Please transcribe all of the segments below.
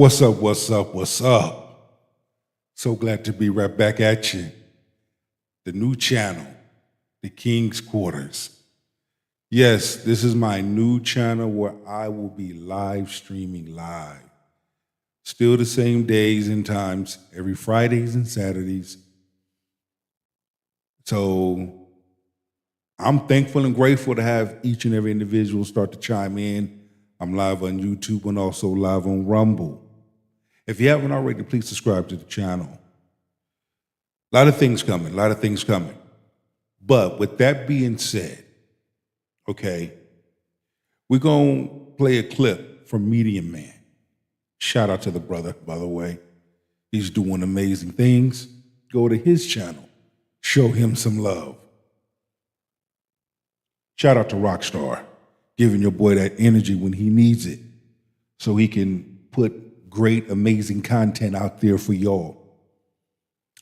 What's up? What's up? What's up? So glad to be right back at you. The new channel, the King's Quarters. Yes, this is my new channel where I will be live streaming live. Still the same days and times, every Fridays and Saturdays. So I'm thankful and grateful to have each and every individual start to chime in. I'm live on YouTube and also live on Rumble. If you haven't already, please subscribe to the channel. A lot of things coming. But with that being said, okay, we're going to play a clip from Medium Man. Shout out to the brother, by the way. He's doing amazing things. Go to his channel. Show him some love. Shout out to Rockstar, giving your boy that energy when he needs it so he can put great, amazing content out there for y'all.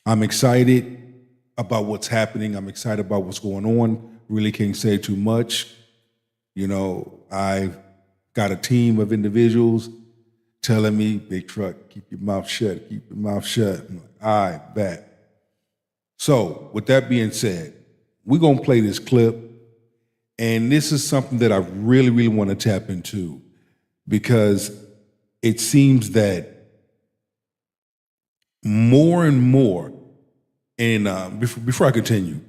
I'm excited about what's happening. I'm excited about what's going on. Really can't say too much. You know, I've got a team of individuals telling me, Big Truck, keep your mouth shut, keep your mouth shut. I'm like, all right, bet. So with that being said, we're going to play this clip. And this is something that I really, really want to tap into because it seems that more and more, and before I continue,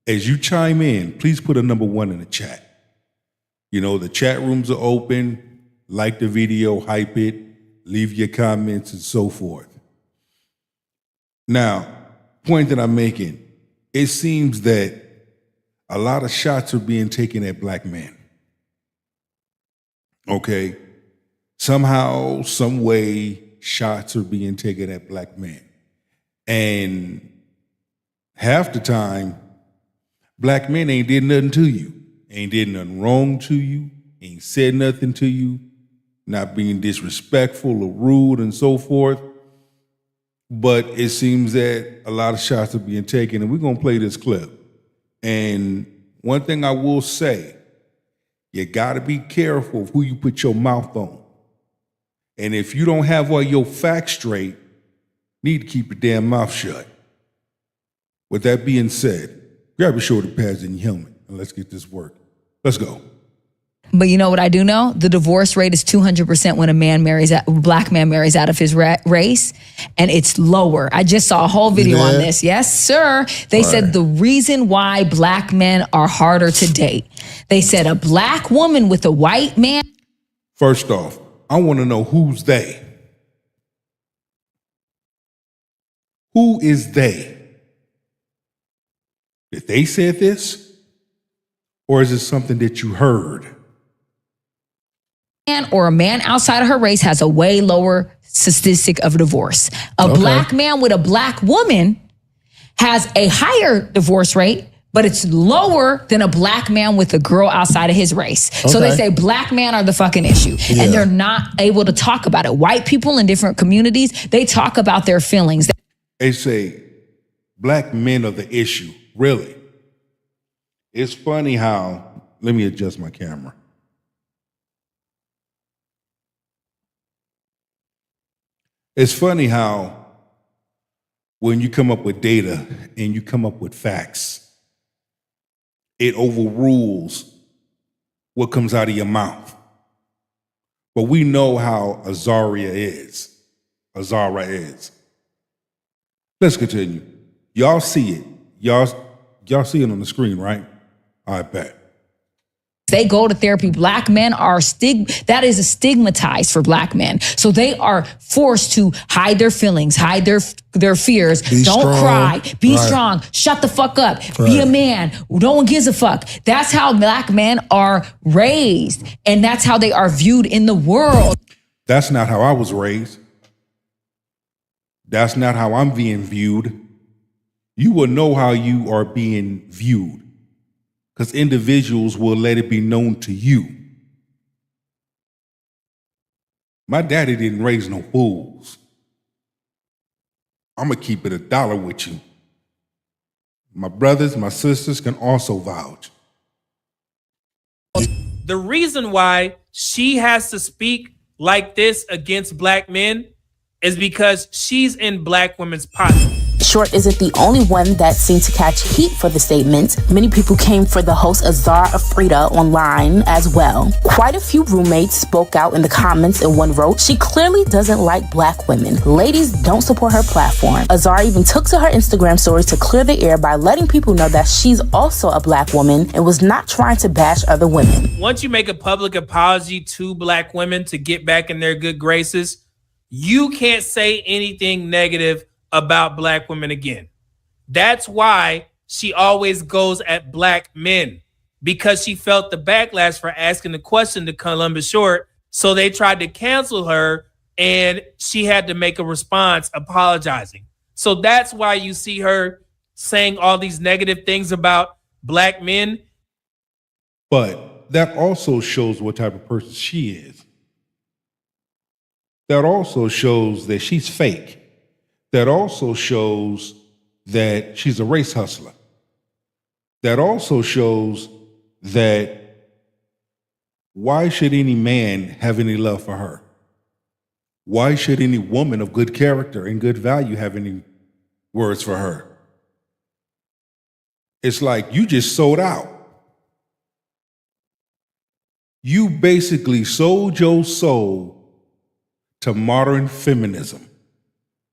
as you chime in, please put a number 1 in the chat. You know, the chat rooms are open. Like the video, hype it, leave your comments and so forth. Now, point that I'm making, it seems that a lot of shots are being taken at black men. Okay? Somehow, some way, shots are being taken at black men. And half the time, black men ain't did nothing to you. Ain't did nothing wrong to you. Ain't said nothing to you. Not being disrespectful or rude and so forth. But it seems that a lot of shots are being taken. And we're going to play this clip. And one thing I will say, you got to be careful of who you put your mouth on. And if you don't have all your facts straight, need to keep your damn mouth shut. With that being said, grab your shoulder pads and your helmet, and let's get this work. Let's go. But you know what I do know? The divorce rate is 200% when a black man marries out of his race, and it's lower. I just saw a whole video on this. Yes, sir. They said the reason why black men are harder to date. They said a black woman with a white man. First off, I want to know who's they. Who is they? Did they said this? Or is it something that you heard? Or a man outside of her race has a way lower statistic of divorce. A black man with a black woman has a higher divorce rate, but it's lower than a black man with a girl outside of his race. So they say black men are the fucking issue. And they're not able to talk about it. White people in different communities, they talk about their feelings. They say black men are the issue. Really? It's funny how, let me adjust my camera. It's funny how when you come up with data and you come up with facts, it overrules what comes out of your mouth. But we know how Azara is. Let's continue. Y'all see it. Y'all see it on the screen, right? I bet. They go to therapy. Black men are that is stigmatized for black men. So they are forced to hide their feelings, hide their fears. Don't cry. Be strong. Shut the fuck up. Be a man. No one gives a fuck. That's how black men are raised. And that's how they are viewed in the world. That's not how I was raised. That's not how I'm being viewed. You will know how you are being viewed. Because individuals will let it be known to you. My daddy didn't raise no fools. I'm going to keep it $1 with you. My brothers, my sisters can also vouch. The reason why she has to speak like this against black men is because she's in black women's pocket. Short isn't the only one that seemed to catch heat for the statement. Many people came for the host Azar Afrida online as well. Quite a few roommates spoke out in the comments, and one wrote, "She clearly doesn't like black women. Ladies don't support her platform." Azar even took to her Instagram stories to clear the air by letting people know that she's also a black woman and was not trying to bash other women. Once you make a public apology to black women to get back in their good graces, you can't say anything negative about black women again. That's why she always goes at black men, because she felt the backlash for asking the question to Columbus Short. So they tried to cancel her and she had to make a response apologizing. So that's why you see her saying all these negative things about black men. But that also shows what type of person she is. That also shows that she's fake. That also shows that she's a race hustler. That also shows that why should any man have any love for her? Why should any woman of good character and good value have any words for her? It's like you just sold out. You basically sold your soul to modern feminism.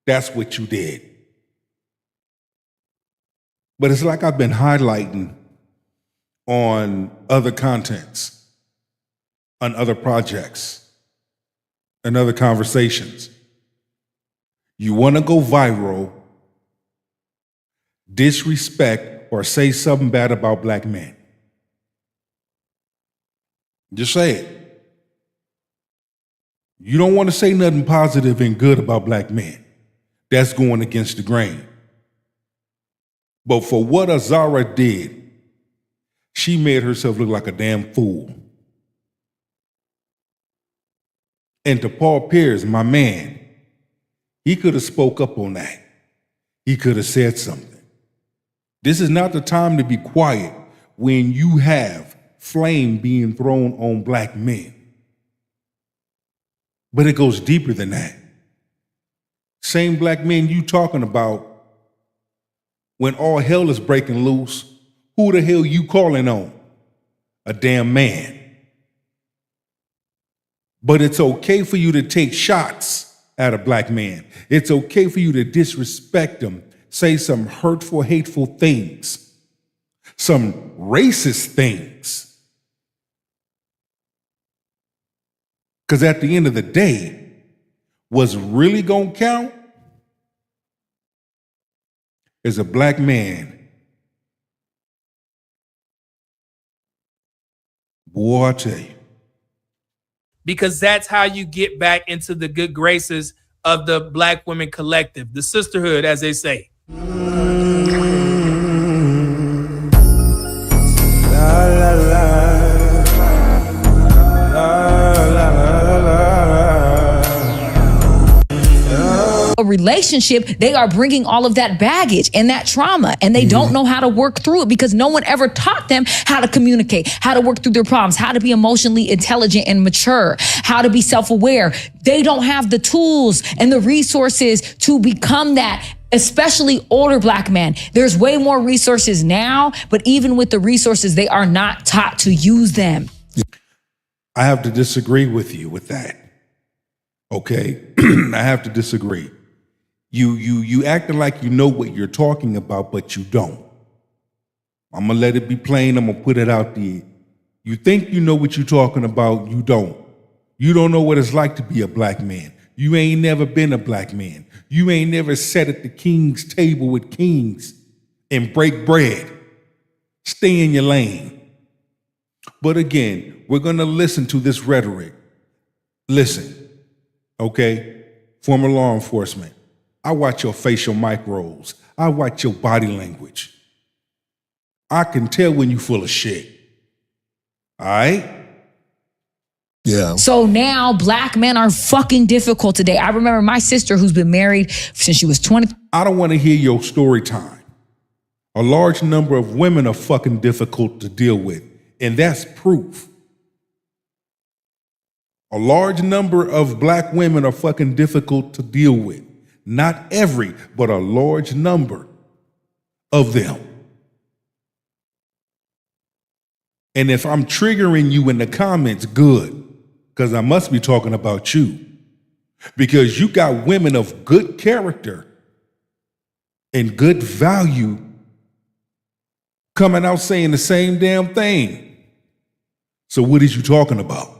That's what you did. But it's like I've been highlighting on other contents, on other projects, and other conversations. You want to go viral, disrespect, or say something bad about black men. Just say it. You don't want to say nothing positive and good about black men. That's going against the grain. But for what Azara did, she made herself look like a damn fool. And to Paul Pierce, my man, he could have spoke up on that. He could have said something. This is not the time to be quiet when you have flame being thrown on black men. But it goes deeper than that. Same black men you talking about, when all hell is breaking loose, who the hell you calling on? A damn man. But it's okay for you to take shots at a black man. It's okay for you to disrespect him, say some hurtful, hateful things, some racist things. Because at the end of the day, what's really gonna count is a black man. Boy, I tell you. Because that's how you get back into the good graces of the black women collective, the sisterhood, as they say. A relationship, they are bringing all of that baggage and that trauma, and they don't know how to work through it because no one ever taught them how to communicate, how to work through their problems, how to be emotionally intelligent and mature, how to be self-aware. They don't have the tools and the resources to become that, especially older black men. There's way more resources now, but even with the resources, they are not taught to use them. I have to disagree with you with that. Okay? I have to disagree. You acting like you know what you're talking about, but you don't. I'm gonna let it be plain. I'm gonna put it out there. You think you know what you're talking about, you don't. You don't know what it's like to be a black man. You ain't never been a black man. You ain't never sat at the king's table with kings and break bread. Stay in your lane. But again, we're gonna listen to this rhetoric. Listen, okay? Former law enforcement. I watch your facial micros. I watch your body language. I can tell when you full of shit. All right? Yeah. So now black men are fucking difficult today. I remember my sister who's been married since she was 20. I don't want to hear your story time. A large number of women are fucking difficult to deal with, and that's proof. A large number of black women are fucking difficult to deal with. Not every, but a large number of them. And if I'm triggering you in the comments, good, because I must be talking about you. Because you got women of good character and good value coming out saying the same damn thing. So what is you talking about?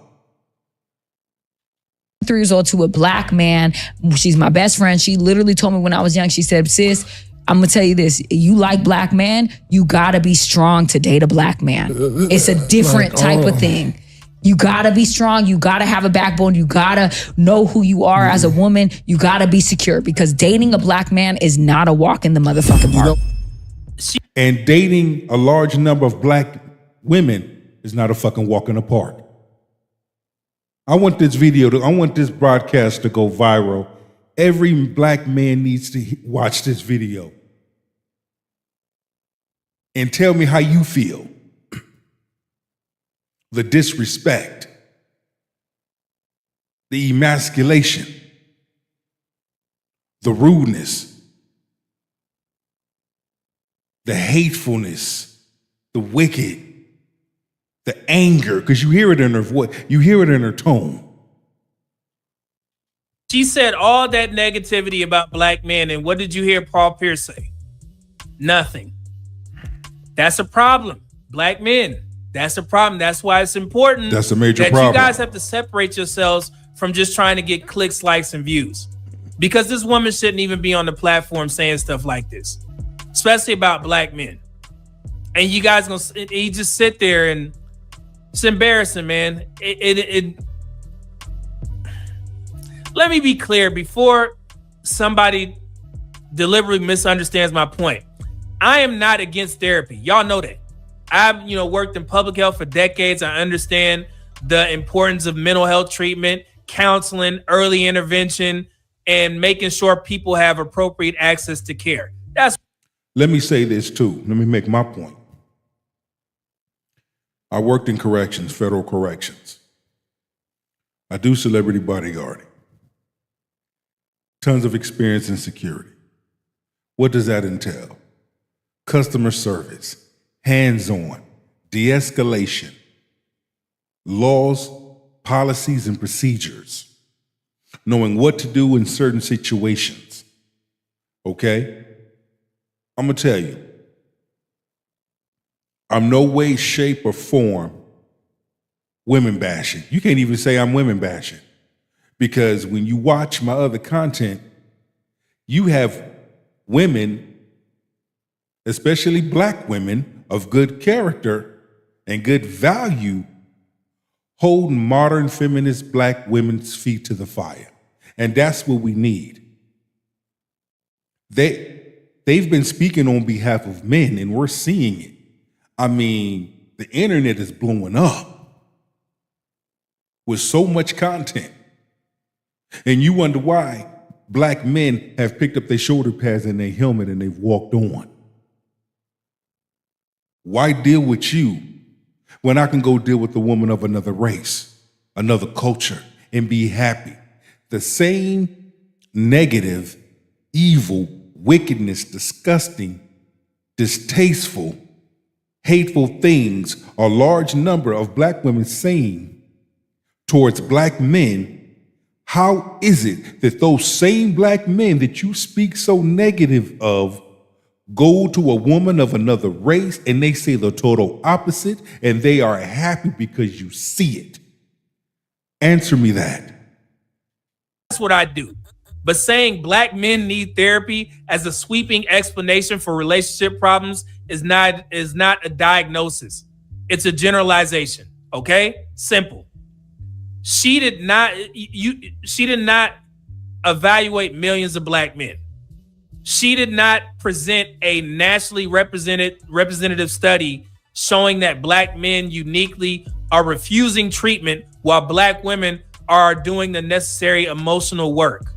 3 years old to a black man. She's my best friend. She literally told me when I was young, she said, sis, I'm gonna tell you this. You like black men, you gotta be strong to date a black man. It's a different type of thing. You gotta be strong. You gotta have a backbone. You gotta know who you are as a woman. You gotta be secure because dating a black man is not a walk in the motherfucking park. And dating a large number of black women is not a fucking walk in the park. I want this broadcast to go viral. Every black man needs to watch this video and tell me how you feel. The disrespect, the emasculation, the rudeness, the hatefulness, the wicked, the anger, because you hear it in her voice, you hear it in her tone. She said all that negativity about black men, and what did you hear Paul Pierce say? Nothing. That's a problem. Black men, that's a problem. That's why it's important. That's a major that problem. You guys have to separate yourselves from just trying to get clicks, likes, and views. Because this woman shouldn't even be on the platform saying stuff like this, especially about black men. And you guys you just sit there and it's embarrassing, man. Let me be clear before somebody deliberately misunderstands my point. I am not against therapy. Y'all know that. I've worked in public health for decades. I understand the importance of mental health treatment, counseling, early intervention, and making sure people have appropriate access to care. Let me say this too. Let me make my point. I worked in corrections, federal corrections. I do celebrity bodyguarding. Tons of experience in security. What does that entail? Customer service, hands-on, de-escalation, laws, policies, and procedures, knowing what to do in certain situations. Okay? I'm gonna tell you, I'm no way, shape, or form women bashing. You can't even say I'm women bashing. Because when you watch my other content, you have women, especially black women of good character and good value, holding modern feminist black women's feet to the fire. And that's what we need. They've been speaking on behalf of men, and we're seeing it. I mean, the internet is blowing up with so much content. And you wonder why black men have picked up their shoulder pads and their helmet and they've walked on. Why deal with you when I can go deal with a woman of another race, another culture, and be happy? The same negative, evil, wickedness, disgusting, distasteful, hateful things a large number of black women saying towards black men. How is it that those same black men that you speak so negative of go to a woman of another race and they say the total opposite and they are happy because you see it? Answer me that. That's what I do. But saying black men need therapy as a sweeping explanation for relationship problems is not a diagnosis. It's a generalization. Okay? Simple. She did not evaluate millions of black men. She did not present a nationally representative study showing that black men uniquely are refusing treatment while black women are doing the necessary emotional work.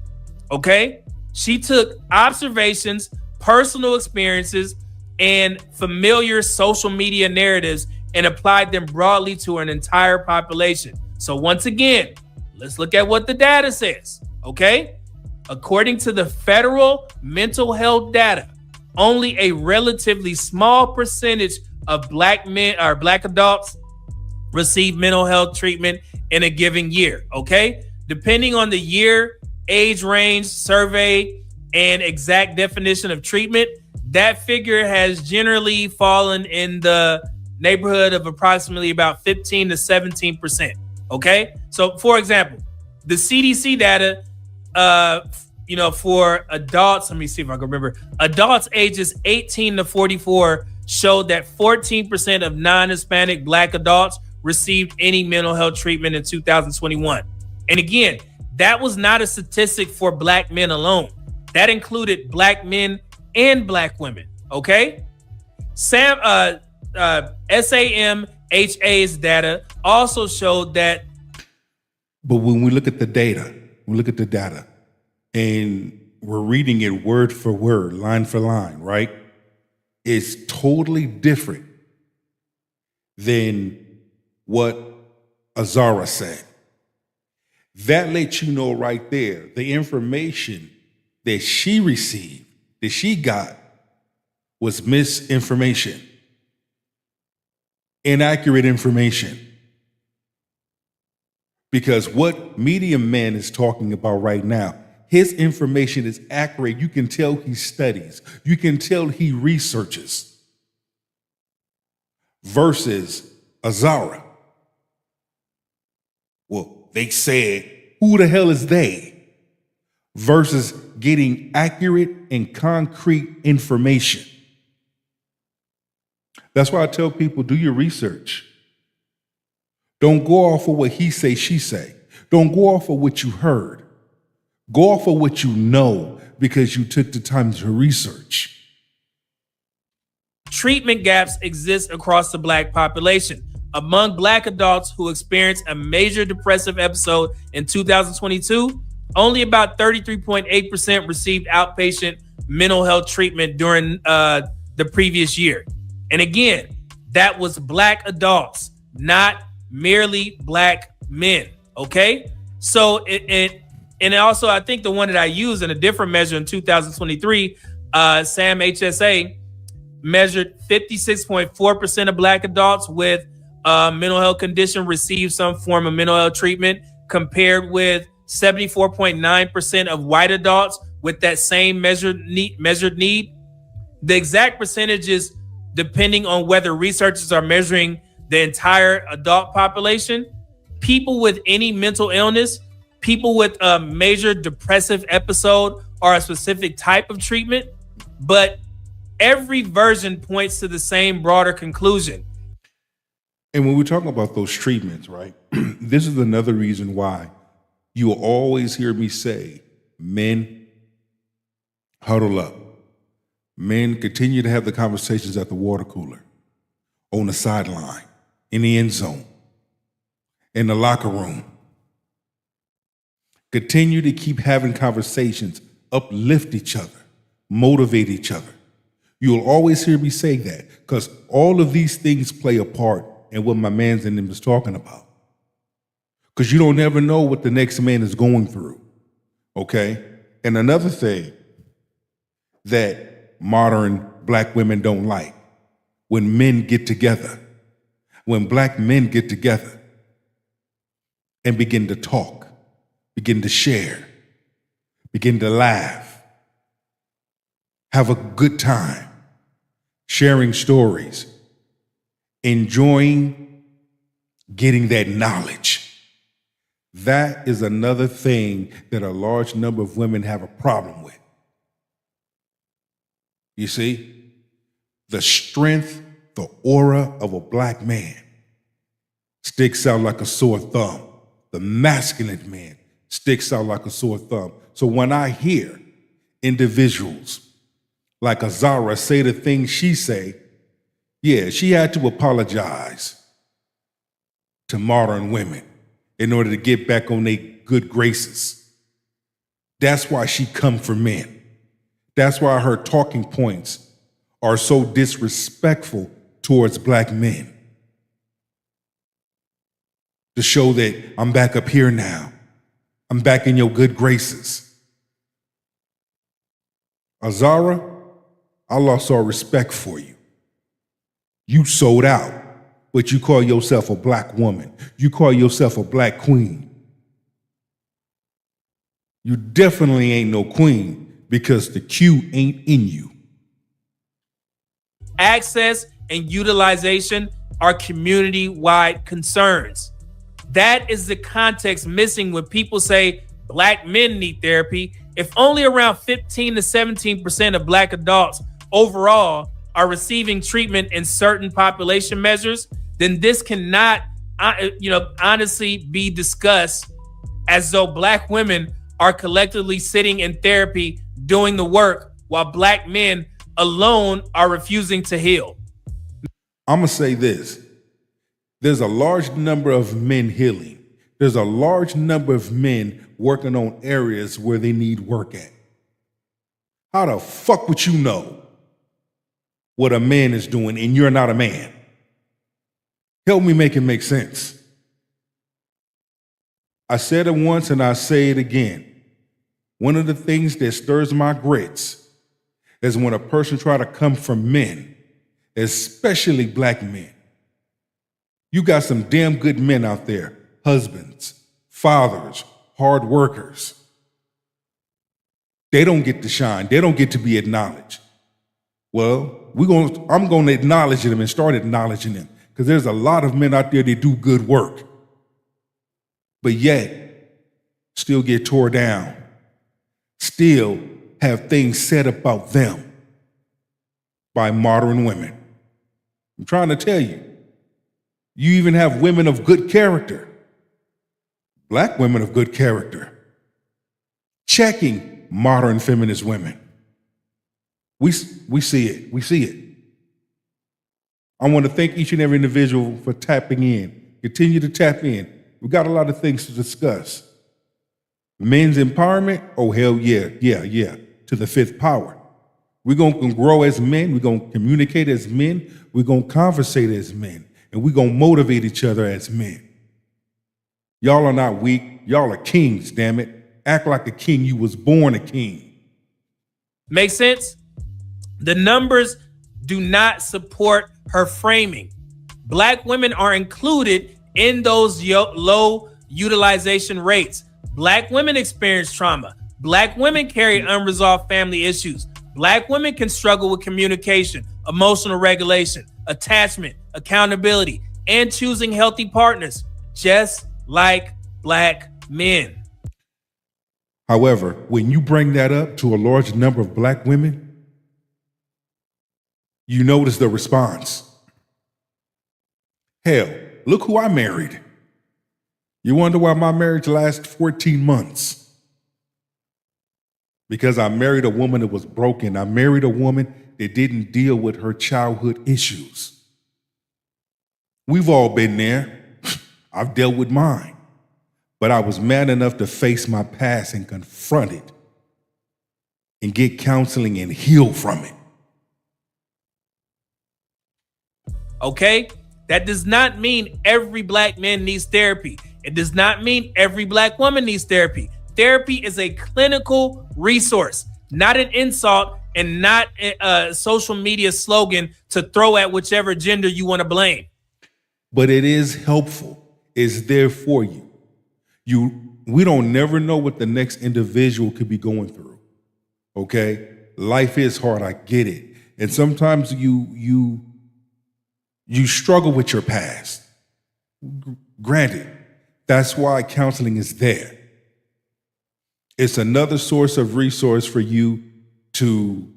Okay? She took observations, personal experiences, and familiar social media narratives and applied them broadly to an entire population. So once again, let's look at what the data says, okay? According to the federal mental health data, only a relatively small percentage of black men or black adults receive mental health treatment in a given year, okay? Depending on the year, age range, survey, and exact definition of treatment, that figure has generally fallen in the neighborhood of approximately about 15 to 17%, okay? So, for example, the CDC data, for adults, let me see if I can remember, adults ages 18 to 44 showed that 14% of non-Hispanic black adults received any mental health treatment in 2021. And again, that was not a statistic for black men alone. That included black men and black women, okay? SAMHA's data also showed that. But when we look at the data, and we're reading it word for word, line for line, right? It's totally different than what Azara said. That lets you know right there, the information that she received, that she got, was misinformation, inaccurate information. Because what Medium Man is talking about right now, his information is accurate. You can tell he studies. You can tell he researches. Versus Azara. Well, they said, who the hell is they? Versus getting accurate and concrete information. That's why I tell people, do your research. Don't go off of what he say, she say. Don't go off of what you heard. Go off of what you know because you took the time to research. Treatment gaps exist across the black population. Among black adults who experienced a major depressive episode in 2022, only about 33.8% received outpatient mental health treatment during the previous year. And again, that was black adults, not merely black men, okay? So, and also I think the one that I used in a different measure in 2023, Sam HSA measured 56.4% of black adults with mental health condition received some form of mental health treatment, compared with 74.9% of white adults with that same measured need. The exact percentages, depending on whether researchers are measuring the entire adult population, people with any mental illness, people with a major depressive episode or a specific type of treatment, but every version points to the same broader conclusion. And when we're talking about those treatments, right, this is another reason why you will always hear me say, men, huddle up. Men, continue to have the conversations at the water cooler, on the sideline, in the end zone, in the locker room. Continue to keep having conversations, uplift each other, motivate each other. You'll always hear me say that because all of these things play a part in what my man's in them is talking about. Because you don't ever know what the next man is going through, okay? And another thing that modern black women don't like, when men get together, when black men get together and begin to talk, begin to share, begin to laugh, have a good time, sharing stories, enjoying getting that knowledge. That is another thing that a large number of women have a problem with. You see, the strength, the aura of a black man sticks out like a sore thumb. The masculine man sticks out like a sore thumb. So when I hear individuals like Azara say the things she say, yeah, she had to apologize to modern women in order to get back on their good graces. That's why she come for men. That's why her talking points are so disrespectful towards black men. To show that I'm back up here now. I'm back in your good graces. Azara, I lost all respect for you. You sold out, but you call yourself a black woman. You call yourself a black queen. You definitely ain't no queen because the Q ain't in you. Access and utilization are community-wide concerns. That is the context missing when people say black men need therapy. If only around 15 to 17% of black adults overall are receiving treatment in certain population measures, then this cannot, honestly be discussed as though black women are collectively sitting in therapy doing the work while black men alone are refusing to heal. I'm going to say this. There's a large number of men healing. There's a large number of men working on areas where they need work at. How the fuck would you know what a man is doing and you're not a man? Help me make it make sense. I said it once and I say it again. One of the things that stirs my grits is when a person try to come from men, especially black men. You got some damn good men out there, husbands, fathers, hard workers. They don't get to shine. They don't get to be acknowledged. Well, I'm going to acknowledge them and start acknowledging them because there's a lot of men out there that do good work, but yet still get tore down, still have things said about them by modern women. I'm trying to tell you. You even have women of good character, black women of good character, checking modern feminist women. We see it. We see it. I want to thank each and every individual for tapping in. Continue to tap in. We got a lot of things to discuss. Men's empowerment? Oh, hell yeah, to the fifth power. We're going to grow as men. We're going to communicate as men. We're going to conversate as men. And we're going to motivate each other as men. Y'all are not weak. Y'all are kings, damn it. Act like a king. You was born a king. Make sense? The numbers do not support her framing. Black women are included in those low utilization rates. Black women experience trauma. Black women carry unresolved family issues. Black women can struggle with communication, emotional regulation, attachment, accountability, and choosing healthy partners, just like black men. However, when you bring that up to a large number of black women, you notice the response. Hell, look who I married. You wonder why my marriage lasted 14 months? Because I married a woman that was broken. I married a woman that didn't deal with her childhood issues. We've all been there. I've dealt with mine. But I was man enough to face my past and confront it and get counseling and heal from it. Okay? That does not mean every black man needs therapy. It does not mean every black woman needs therapy. Therapy is a clinical resource, not an insult and not a social media slogan to throw at whichever gender you want to blame. But it is helpful. It's there for you. We don't never know what the next individual could be going through. Okay? Life is hard, I get it. And sometimes you struggle with your past. Granted, that's why counseling is there. It's another source of resource for you to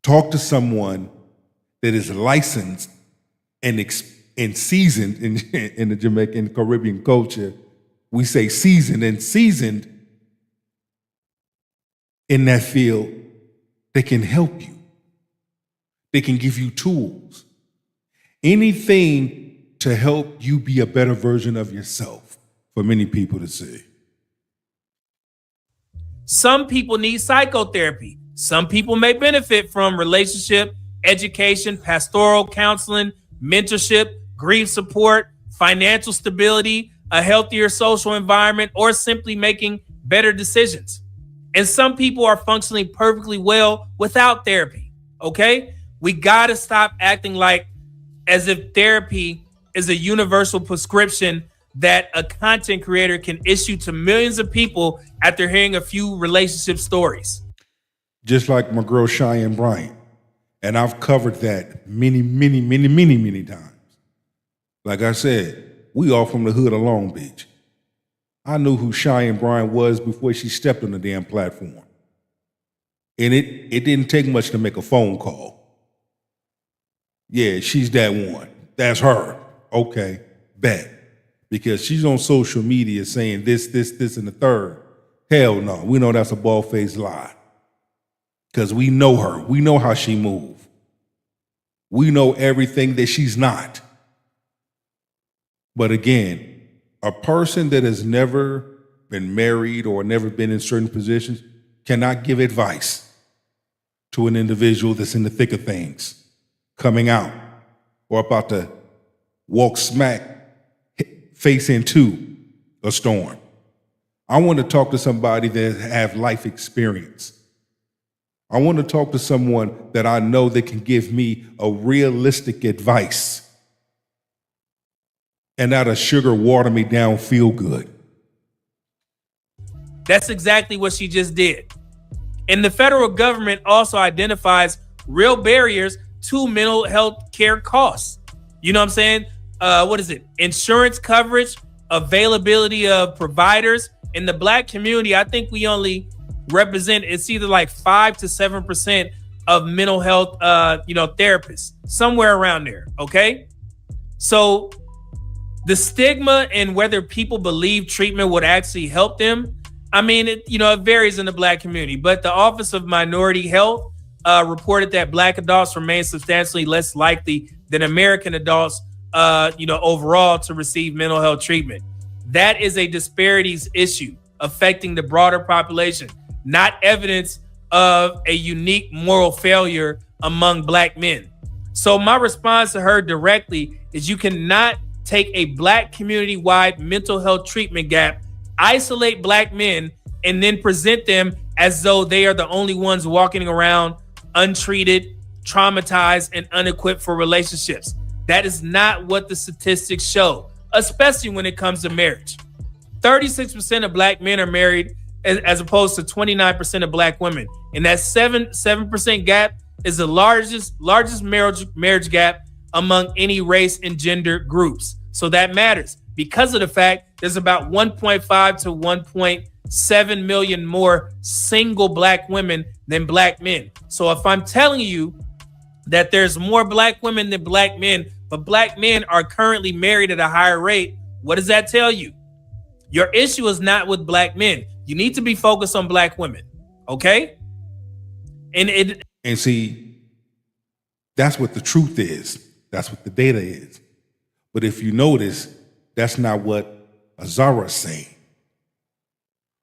talk to someone that is licensed and seasoned in the Jamaican Caribbean culture. We say seasoned in that field. They can help you. They can give you tools. Anything to help you be a better version of yourself for many people to see. Some people need psychotherapy. Some people may benefit from relationship, education, pastoral counseling, mentorship, grief support, financial stability, a healthier social environment, or simply making better decisions. And some people are functioning perfectly well without therapy. Okay? We got to stop acting like as if therapy is a universal prescription that a content creator can issue to millions of people after hearing a few relationship stories. Just like my girl Cheyenne Bryant. And I've covered that many times. Like I said, we all from the hood of Long Beach. I knew who Cheyenne Bryant was before she stepped on the damn platform. And it didn't take much to make a phone call. Yeah, she's that one. That's her. Okay, bet. Because she's on social media saying this, and the third. Hell no, we know that's a bald-faced lie. Because we know her. We know how she moves. We know everything that she's not. But again, a person that has never been married or never been in certain positions cannot give advice to an individual that's in the thick of things, coming out or about to walk smack face into a storm. I want to talk to somebody that have life experience. I want to talk to someone that I know that can give me a realistic advice and not a sugar water me down feel good. That's exactly what she just did. And the federal government also identifies real barriers to mental health care costs. You know what I'm saying? What is it? Insurance coverage, availability of providers. In the Black community, I think we only represent, it's either like 5 to 7% of mental health, therapists, somewhere around there. Okay. So the stigma and whether people believe treatment would actually help them, I mean, it varies in the Black community, but the Office of Minority Health reported that Black adults remain substantially less likely than American adults, overall to receive mental health treatment. That is a disparities issue affecting the broader population, not evidence of a unique moral failure among Black men. So my response to her directly is you cannot take a Black community-wide mental health treatment gap, isolate Black men, and then present them as though they are the only ones walking around untreated, traumatized, and unequipped for relationships. That is not what the statistics show, especially when it comes to marriage. 36% of Black men are married as opposed to 29% of Black women. And that 7% gap is the largest marriage gap among any race and gender groups. So that matters because of the fact there's about 1.5 to 1.7 million more single Black women than Black men. So if I'm telling you that there's more Black women than Black men, but Black men are currently married at a higher rate, what does that tell you? Your issue is not with Black men. You need to be focused on Black women, okay? And see, that's what the truth is. That's what the data is. But if you notice, that's not what Azar is saying.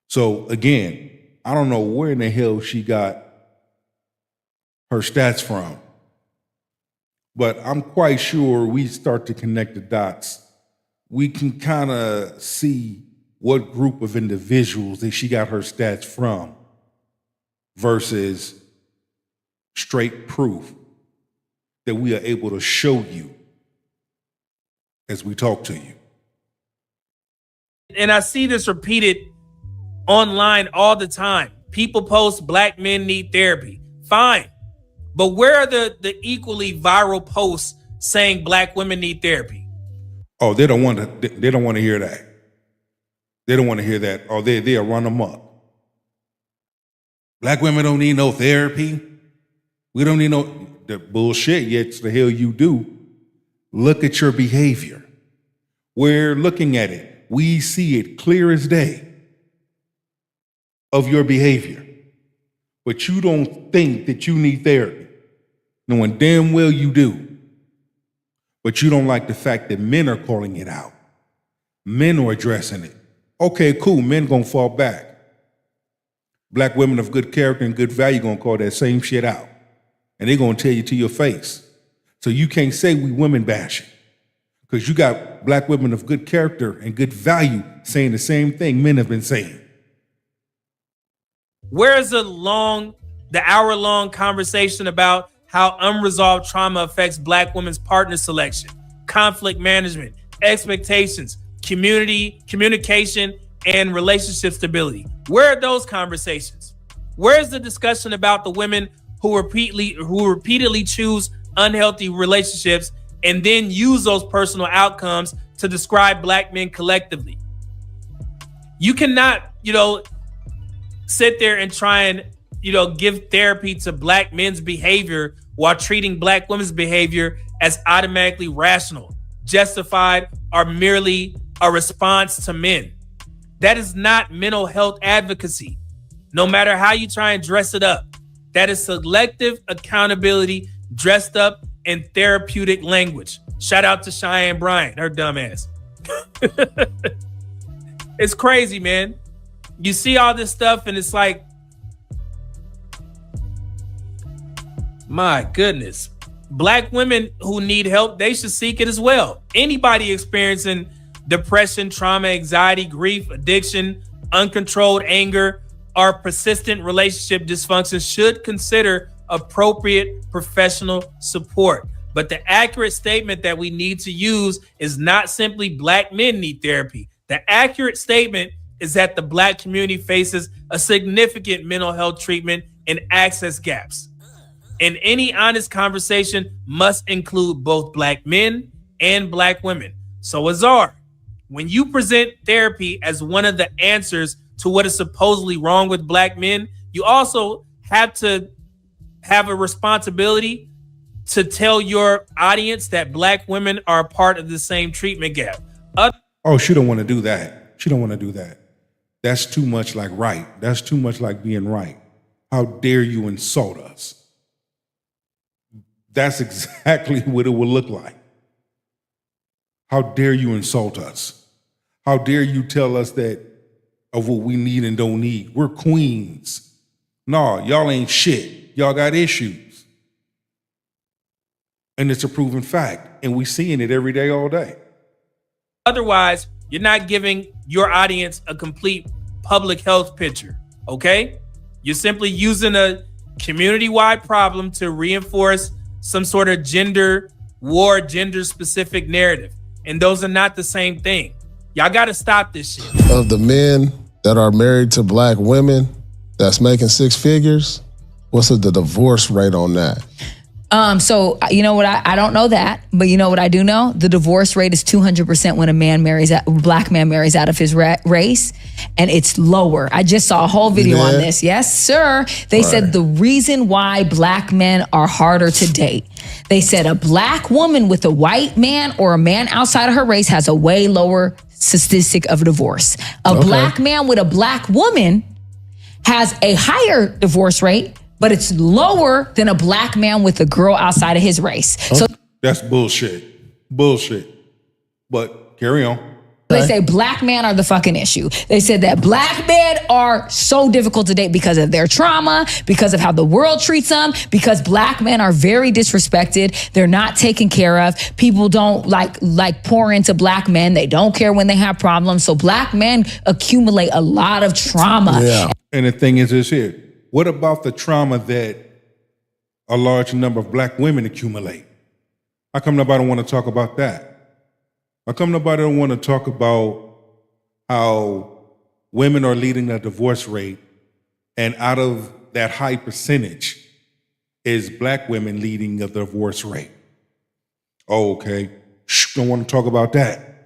So again, I don't know where in the hell she got her stats from, but I'm quite sure we start to connect the dots. We can kind of see what group of individuals that she got her stats from versus straight proof that we are able to show you as we talk to you. And I see this repeated online all the time. People post Black men need therapy. Fine. But where are the equally viral posts saying Black women need therapy? Oh, they don't want to hear that. They don't want to hear that. Or they'll run them up. Black women don't need no therapy. We don't need no the bullshit, yet the hell you do. Look at your behavior. We're looking at it. We see it clear as day of your behavior. But you don't think that you need therapy, knowing damn well you do. But you don't like the fact that men are calling it out. Men are addressing it. Okay, cool, men gonna fall back. Black women of good character and good value gonna call that same shit out. And they're gonna tell you to your face. So you can't say we women bashing. Because you got black women of good character and good value saying the same thing men have been saying. Where's the hour-long conversation about how unresolved trauma affects black women's partner selection, conflict management, expectations, communication, and relationship stability? Where are those conversations? Where's the discussion about the women who repeatedly choose unhealthy relationships and then use those personal outcomes to describe black men collectively? You cannot, sit there and try and, give therapy to black men's behavior while treating black women's behavior as automatically rational, justified, or merely a response to men. That is not mental health advocacy, no matter how you try and dress it up. That is selective accountability dressed up in therapeutic language. Shout out to Cheyenne Bryant, her dumb ass. It's crazy, man. You see all this stuff and it's like, my goodness. Black women who need help, they should seek it as well. Anybody experiencing depression, trauma, anxiety, grief, addiction, uncontrolled anger, or persistent relationship dysfunction should consider appropriate professional support. But the accurate statement that we need to use is not simply black men need therapy. The accurate statement is that the black community faces a significant mental health treatment and access gaps. And any honest conversation must include both black men and black women. So Azar, when you present therapy as one of the answers to what is supposedly wrong with black men, you also have to have a responsibility to tell your audience that black women are a part of the same treatment gap. She don't want to do that. She don't want to do that. That's too much like right. That's too much like being right. How dare you insult us? That's exactly what it will look like. How dare you insult us? How dare you tell us that of what we need and don't need? We're queens. No, y'all ain't shit. Y'all got issues. And it's a proven fact. And we seeing it every day, all day. Otherwise, you're not giving your audience a complete public health picture, okay? You're simply using a community-wide problem to reinforce some sort of gender-specific narrative. And those are not the same thing. Y'all got to stop this shit. Of the men that are married to black women that's making six figures, what's the divorce rate on that? So you know what? I don't know that, but you know what I do know? The divorce rate is 200% when a black man marries out of his race, and it's lower. I just saw a whole video on this. Yes, sir. They said the reason why black men are harder to date. They said a black woman with a white man or a man outside of her race has a way lower statistic of divorce. A black man with a black woman has a higher divorce rate, but it's lower than a black man with a girl outside of his race. So that's bullshit. Bullshit. But carry on. They say black men are the fucking issue. They said that black men are so difficult to date because of their trauma, because of how the world treats them, because black men are very disrespected. They're not taken care of. People don't like pour into black men. They don't care when they have problems. So black men accumulate a lot of trauma. Yeah. And the thing is this here. What about the trauma that a large number of black women accumulate? How come nobody want to talk about that? How come nobody don't want to talk about how women are leading the divorce rate, and out of that high percentage is black women leading the divorce rate? Oh, okay. Don't want to talk about that.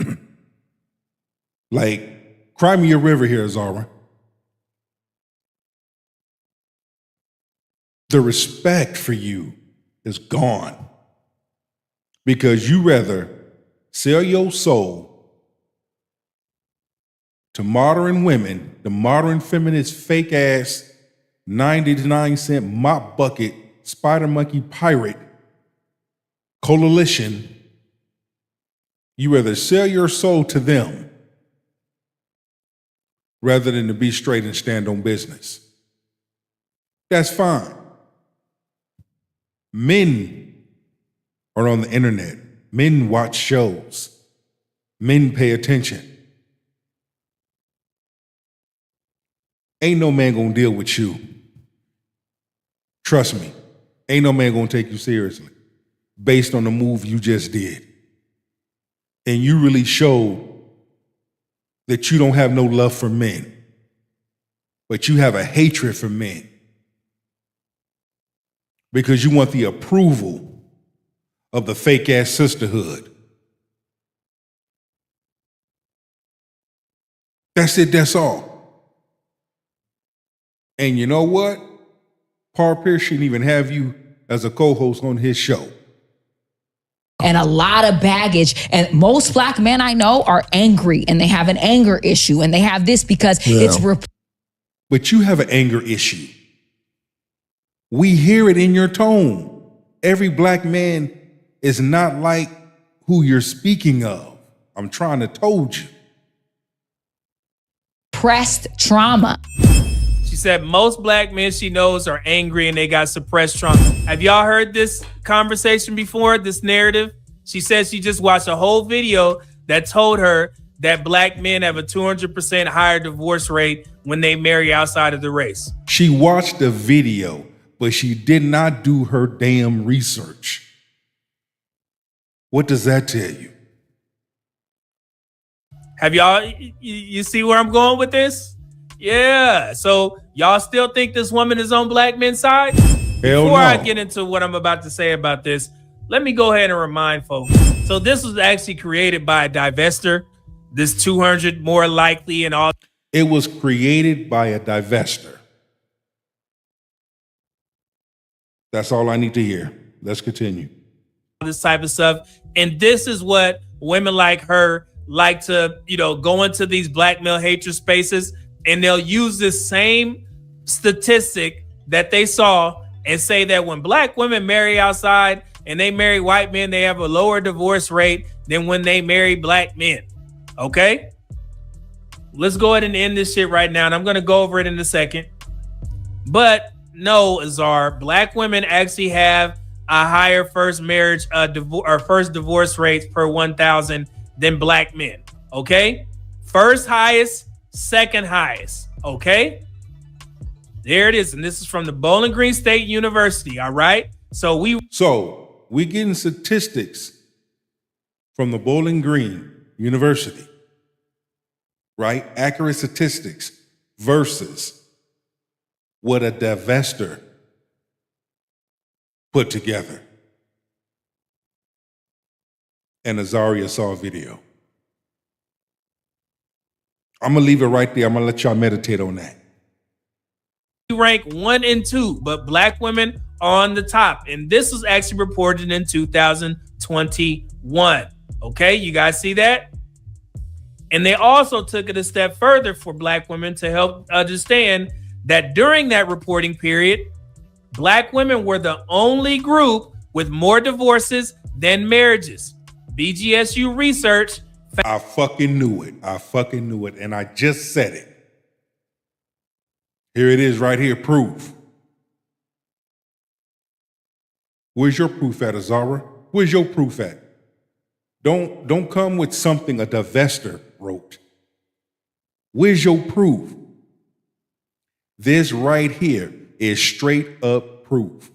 Like, cry me a river here, Zara. The respect for you is gone because you rather sell your soul to modern women, the modern feminist fake ass 99-cent mop bucket spider monkey pirate coalition. You rather sell your soul to them rather than to be straight and stand on business. That's fine. Men are on the internet. Men watch shows. Men pay attention. Ain't no man gonna deal with you. Trust me, ain't no man gonna take you seriously based on the move you just did. And you really showed that you don't have no love for men, but you have a hatred for men because you want the approval of the fake ass sisterhood. That's it, that's all. And you know what? Paul Pierce shouldn't even have you as a co-host on his show. And a lot of baggage. And most black men I know are angry and they have an anger issue and they have this because it's... But you have an anger issue. We hear it in your tone. Every black man is not like who you're speaking of. I'm trying to told you. Suppressed trauma. She said most black men she knows are angry and they got suppressed trauma. Have y'all heard this conversation before, this narrative? She says she just watched a whole video that told her that black men have a 200% higher divorce rate when they marry outside of the race. She watched the video, but she did not do her damn research. What does that tell you? Have y'all, you see where I'm going with this? Yeah. So y'all still think this woman is on black men's side? Hell Before no. I get into what I'm about to say about this, let me go ahead and remind folks. So this was actually created by a divester. This 200 more likely and all. It was created by a divester. That's all I need to hear. Let's continue. This type of stuff. And this is what women like her like to, go into these black male hatred spaces, and they'll use this same statistic that they saw and say that when black women marry outside and they marry white men, they have a lower divorce rate than when they marry black men. Okay? Let's go ahead and end this shit right now, and I'm going to go over it in a second. But no, Azar, black women actually have a higher first marriage or first divorce rates per 1,000 than black men. Okay? First highest, second highest. Okay? There it is. And this is from the Bowling Green State University. All right? So we getting statistics from the Bowling Green University, right? Accurate statistics versus what a divester put together. And Azaria saw a video. I'm going to leave it right there. I'm going to let y'all meditate on that. We rank 1 and 2, but black women on the top. And this was actually reported in 2021. Okay, you guys see that? And they also took it a step further for black women to help understand that during that reporting period, black women were the only group with more divorces than marriages. BGSU research. I fucking knew it. And I just said it. Here it is right here, proof. Where's your proof at, Azara? Where's your proof at? Don't come with something a divester wrote. Where's your proof? This right here is straight up proof.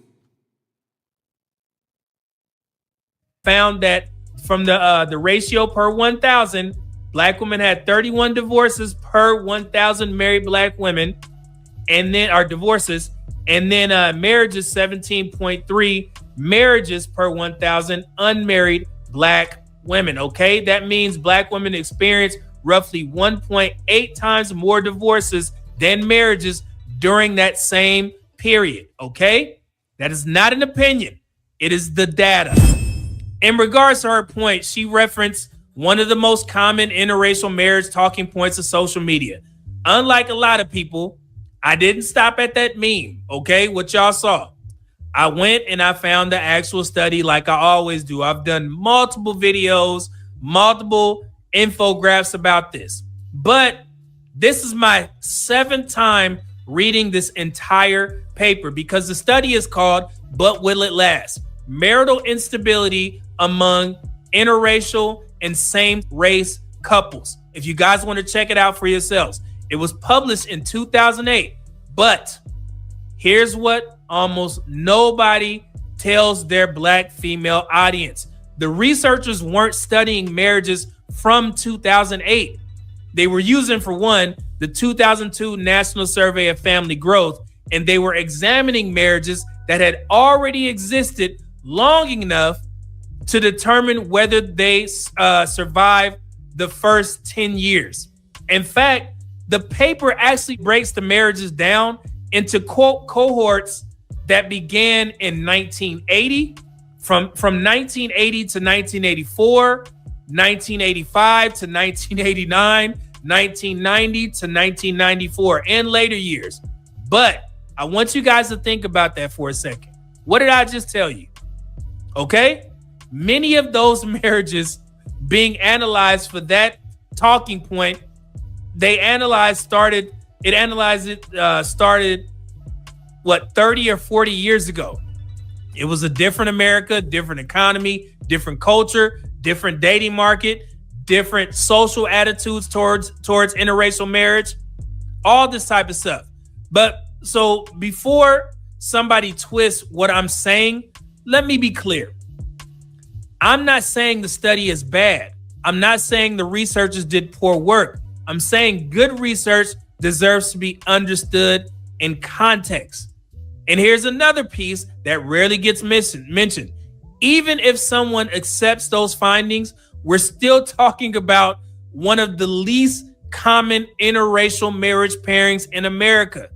Found that from the ratio per 1,000, black women had 31 divorces per 1,000 married black women, and then divorces, and then marriages 17.3 marriages per 1,000 unmarried black women. Okay, that means black women experience roughly 1.8 times more divorces than marriages during that same period. Okay, that is not an opinion; it is the data. In regards to her point, she referenced one of the most common interracial marriage talking points of social media. Unlike a lot of people, I didn't stop at that meme, okay, what y'all saw. I went and I found the actual study like I always do. I've done multiple videos, multiple infographics about this. But this is my 7th time reading this entire paper because the study is called But Will It Last? Marital Instability Among Interracial and same-race couples. If you guys want to check it out for yourselves. It was published in 2008, but here's what almost nobody tells their Black female audience. The researchers weren't studying marriages from 2008. They were using, for one, the 2002 National Survey of Family Growth, and they were examining marriages that had already existed long enough to determine whether they survived the first 10 years. In fact, the paper actually breaks the marriages down into quote cohorts that began in 1980, from 1980 to 1984, 1985 to 1989, 1990 to 1994, and later years. But I want you guys to think about that for a second. What did I just tell you? Okay? Many of those marriages being analyzed for that talking point, started 30 or 40 years ago. It was a different America, different economy, different culture, different dating market, different social attitudes towards interracial marriage, all this type of stuff. But so before somebody twists what I'm saying, let me be clear. I'm not saying the study is bad. I'm not saying the researchers did poor work. I'm saying good research deserves to be understood in context. And here's another piece that rarely gets mentioned. Even if someone accepts those findings, we're still talking about one of the least common interracial marriage pairings in America.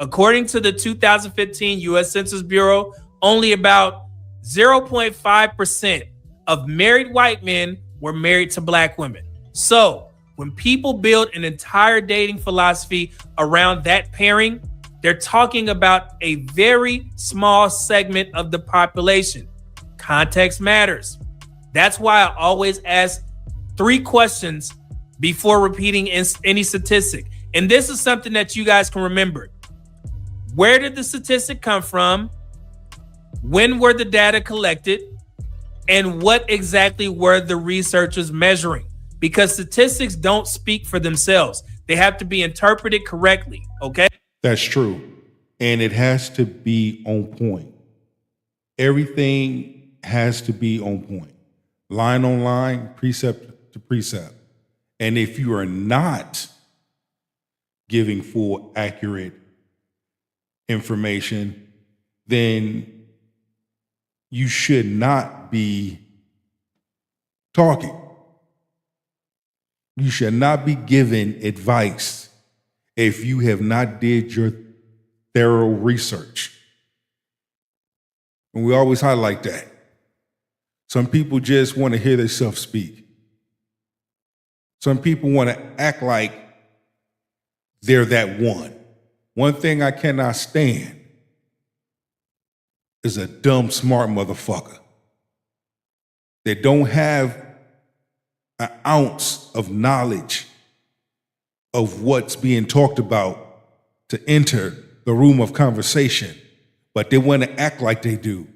According to the 2015 U.S. Census Bureau, only about 0.5% of married white men were married to Black women. So when people build an entire dating philosophy around that pairing, they're talking about a very small segment of the population. Context matters. That's why I always ask 3 questions before repeating any statistic. And this is something that you guys can remember. Where did the statistic come from? When were the data collected? And what exactly were the researchers measuring? Because statistics don't speak for themselves. They have to be interpreted correctly, okay? That's true. And it has to be on point. Everything has to be on point. Line on line, precept to precept. And if you are not giving full, accurate information, then you should not be talking. You should not be giving advice if you have not did your thorough research. And we always highlight that. Some people just want to hear themselves speak. Some people want to act like they're that one. One thing I cannot stand is a dumb, smart motherfucker that don't have an ounce of knowledge of what's being talked about to enter the room of conversation, but they want to act like they do.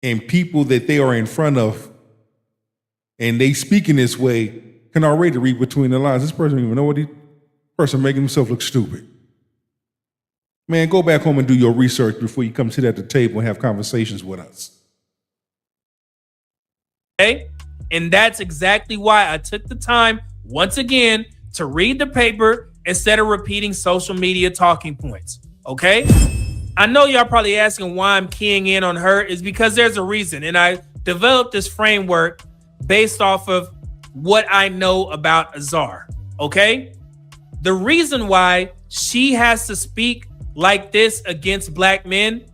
And people that they are in front of and they speak in this way can already read between the lines. This person don't even know what person making himself look stupid. Man, go back home and do your research before you come sit at the table and have conversations with us. Okay? And that's exactly why I took the time, once again, to read the paper instead of repeating social media talking points. Okay? I know y'all probably asking why I'm keying in on her is because there's a reason. And I developed this framework based off of what I know about Azar. Okay? The reason why she has to speak like this against Black men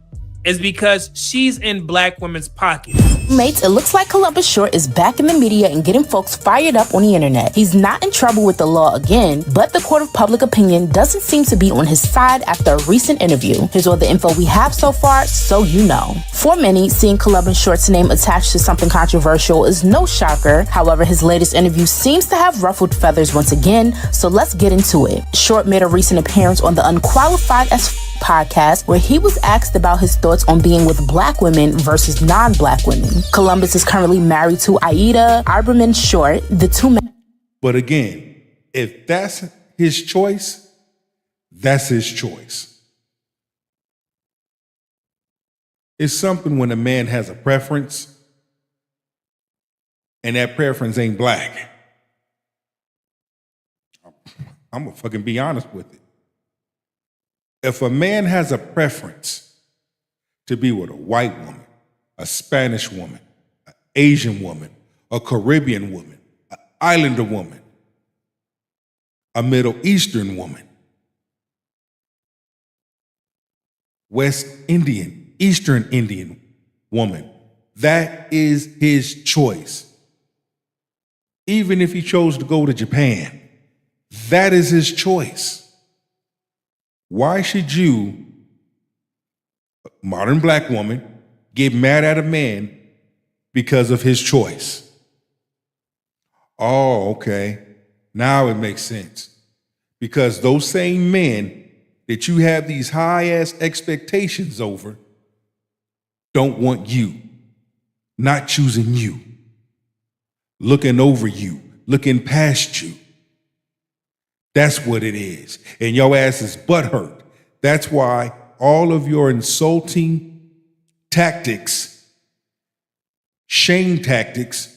is because she's in Black women's pocket. Mates, it looks like Columbus Short is back in the media and getting folks fired up on the internet. He's not in trouble with the law again, but the court of public opinion doesn't seem to be on his side after a recent interview. Here's all the info we have so far, so you know. For many, seeing Columbus Short's name attached to something controversial is no shocker. However, his latest interview seems to have ruffled feathers once again, so let's get into it. Short made a recent appearance on the Unqualified as podcast where he was asked about his thoughts on being with Black women versus non-Black women. Columbus is currently married to Aida Arberman Short. The two men. But again, if that's his choice, that's his choice. It's something when a man has a preference and that preference ain't black. I'm gonna fucking be honest with it. If a man has a preference to be with a white woman, a Spanish woman, an Asian woman, a Caribbean woman, an Islander woman, a Middle Eastern woman, West Indian, Eastern Indian woman, that is his choice. Even if he chose to go to Japan, that is his choice. Why should you, a modern black woman, get mad at a man because of his choice? Oh, okay. Now it makes sense. Because those same men that you have these high-ass expectations over don't want you, not choosing you, looking over you, looking past you. That's what it is. And your ass is butthurt. That's why all of your insulting tactics, shame tactics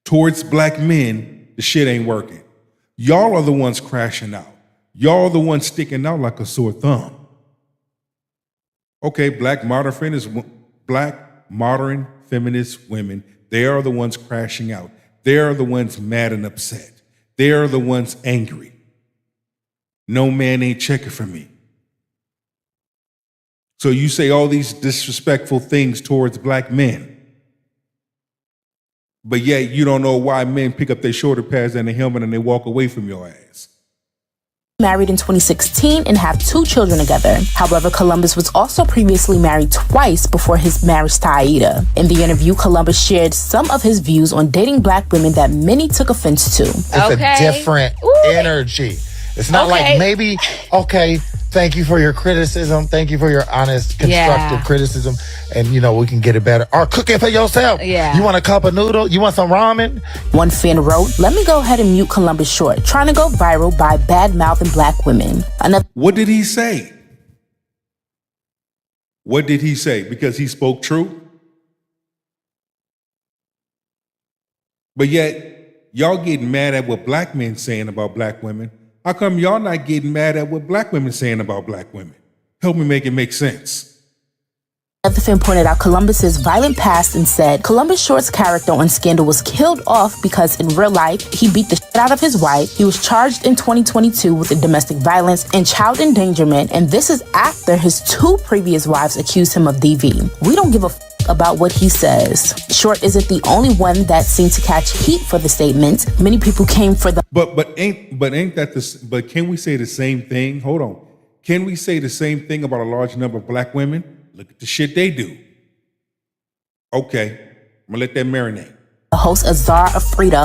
towards black men, the shit ain't working. Y'all are the ones crashing out. Y'all are the ones sticking out like a sore thumb. Okay, black modern feminist women, they are the ones crashing out. They are the ones mad and upset. They are the ones angry. No man ain't checking for me. So you say all these disrespectful things towards black men, but yet you don't know why men pick up their shoulder pads and their helmet and they walk away from your ass. Married in 2016 and have 2 children together. However, Columbus was also previously married twice before his marriage to Aida. In the interview, Columbus shared some of his views on dating black women that many took offense to. It's a different energy. It's not like maybe, okay, thank you for your criticism. Thank you for your honest, constructive criticism. And, you know, we can get it better. Or cook it for yourself. Yeah. You want a cup of noodle? You want some ramen? One fan wrote, "Let me go ahead and mute Columbus Short, trying to go viral by bad-mouthing black women." What did he say? What did he say? Because he spoke truth? But yet, y'all getting mad at what black men saying about black women. How come y'all not getting mad at what black women saying about black women? Help me make it make sense. Another fan pointed out Columbus's violent past and said Columbus Short's character on Scandal was killed off because in real life, he beat the shit out of his wife. He was charged in 2022 with domestic violence and child endangerment, and this is after his 2 previous wives accused him of DV. We don't give a about what he says. Short isn't the only one that seemed to catch heat for the statements. Many people came for the But can we say the same thing? Hold on. Can we say the same thing about a large number of black women? Look at the shit they do. Okay, I'm gonna let that marinate. host Azar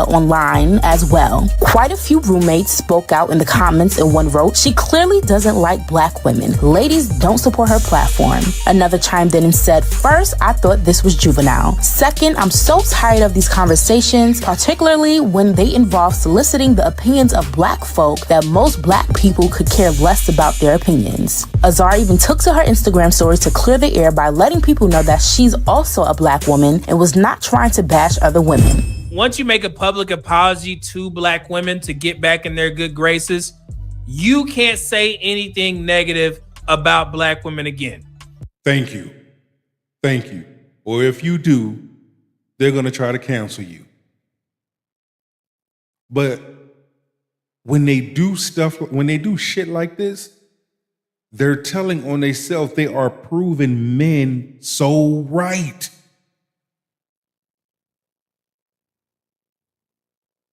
online as well. Quite a few roommates spoke out in the comments, and one wrote, "She clearly doesn't like black women. Ladies don't support her platform." Another chimed in and said, "First, I thought this was juvenile. Second, I'm so tired of these conversations, particularly when they involve soliciting the opinions of black folk that most black people could care less about their opinions." Azar even took to her Instagram story to clear the air by letting people know that she's also a black woman and was not trying to bash other women. Once you make a public apology to black women to get back in their good graces, you can't say anything negative about black women again. Thank you. Thank you. Or if you do, they're going to try to cancel you. But when they do shit like this, they're telling on themselves they are proving men so right.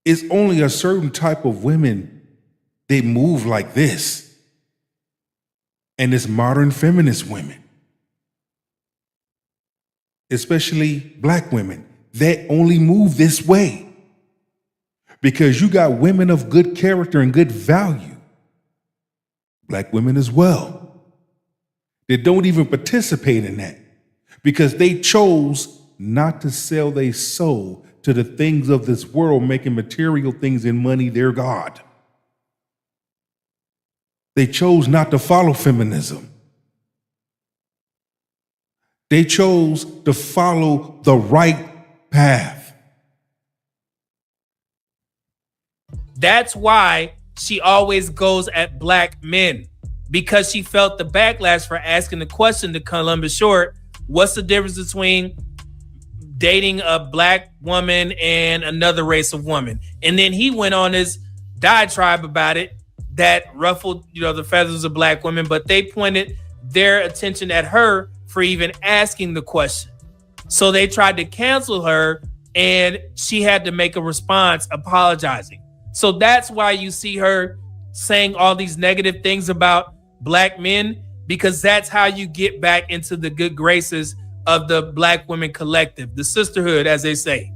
It's only a certain type of women that move like this. And it's modern feminist women. Especially black women that only move this way. Because you got women of good character and good value. Black women as well. That don't even participate in that. Because they chose not to sell their soul to the things of this world, making material things and money their God. They chose not to follow feminism. They chose to follow the right path. That's why she always goes at black men, because she felt the backlash for asking the question to Columbus Short, what's the difference between dating a black woman and another race of woman? And then he went on his diatribe about it that ruffled, the feathers of black women, but they pointed their attention at her for even asking the question. So they tried to cancel her, and she had to make a response apologizing. So that's why you see her saying all these negative things about black men, because that's how you get back into the good graces of the black women collective, the sisterhood, as they say.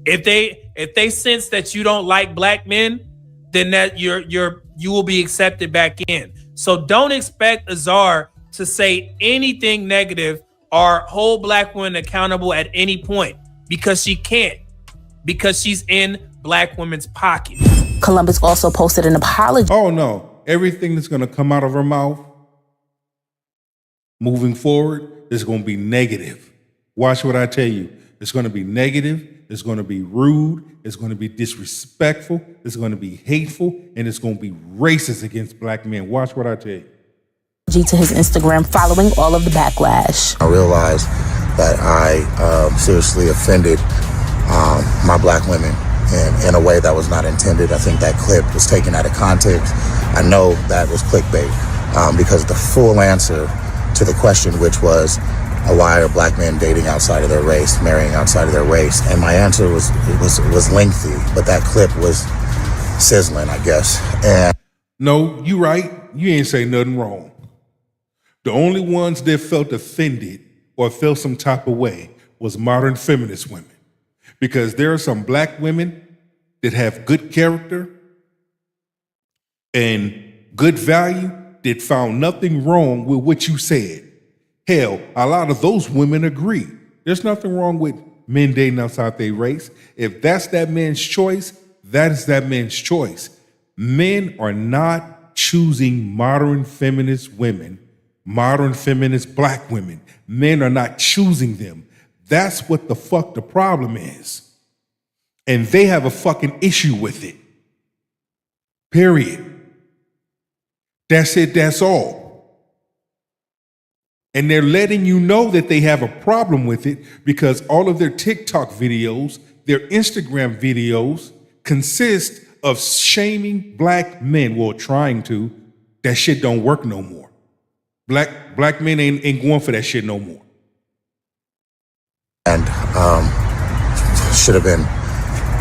If they sense that you don't like black men, then that you will be accepted back in. So don't expect Azar to say anything negative or hold black women accountable at any point, because she can't, because she's in black women's pocket. Columbus also posted an apology. Oh no, everything that's going to come out of her mouth moving forward is going to be negative. Watch what I tell you. It's going to be negative. It's going to be rude. It's going to be disrespectful. It's going to be hateful, and it's going to be racist against black men. Watch what I tell you. To his Instagram following all of the backlash. I realized that I seriously offended my black women in a way that was not intended. I think that clip was taken out of context. I know that was clickbait because the full answer to the question, which was, why are black men dating outside of their race, marrying outside of their race? And my answer was lengthy, but that clip was sizzling, I guess. And no, you right. You ain't say nothing wrong. The only ones that felt offended or felt some type of way was modern feminist women. Because there are some black women that have good character and good value that found nothing wrong with what you said. Hell, a lot of those women agree. There's nothing wrong with men dating outside their race. If that's that man's choice, that is that man's choice. Men are not choosing modern feminist women, modern feminist black women. Men are not choosing them. That's what the fuck the problem is. And they have a fucking issue with it. Period. That's it, that's all. And they're letting you know that they have a problem with it because all of their TikTok videos, their Instagram videos consist of shaming black men. Well, trying to. That shit don't work no more. Black men ain't going for that shit no more. And should have been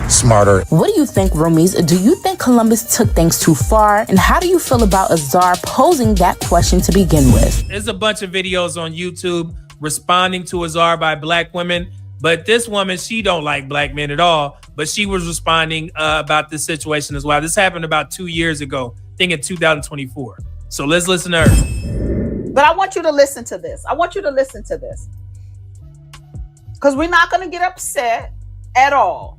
smarter. What do you think, roomies? Do you think Columbus took things too far? And how do you feel about Azar posing that question to begin with? There's a bunch of videos on YouTube responding to Azar by black women, but this woman, she don't like black men at all, but she was responding about this situation as well. This happened about 2 years ago, I think in 2024. So let's listen to her. But I want you to listen to this. Because we're not going to get upset at all.